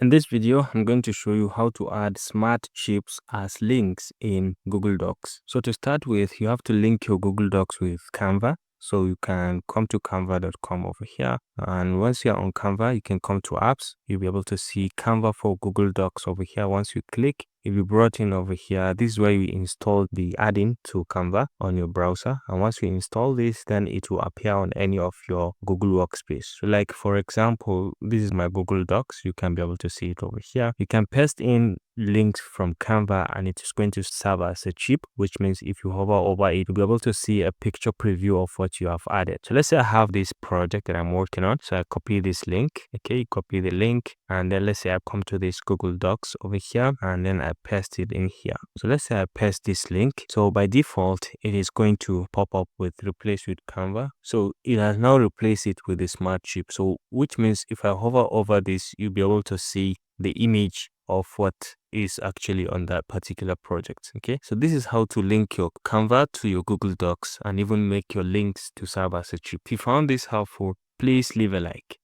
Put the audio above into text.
In this video, I'm going to show you how to add smart shapes as links in Google Docs. So to start with, you have to link your Google Docs with Canva. So you can come to canva.com over here. And once you're on Canva, you can come to apps. You'll be able to see Canva for Google Docs over here. Once you click, if you brought in over here, this is where you install the add-in to Canva on your browser. And once you install this, then it will appear on any of your Google Workspace. So like, for example, this is my Google Docs. You can be able to see it over here. You can paste in links from Canva and it is going to serve as a chip, which means if you hover over it, you'll be able to see a picture preview of what you have added. So let's say I have this project that I'm working on. So I copy this link. Okay, copy the link, and then let's say I come to this Google Docs over here and then I paste it in here. So let's say I paste this link. So by default, it is going to pop up with replace with Canva. So it has now replaced it with the smart chip. So which means if I hover over this, you'll be able to see the image of what is actually on that particular project. Okay, so this is how to link your Canva to your Google Docs and even make your links to serve as a chip. If you found this helpful, please leave a like.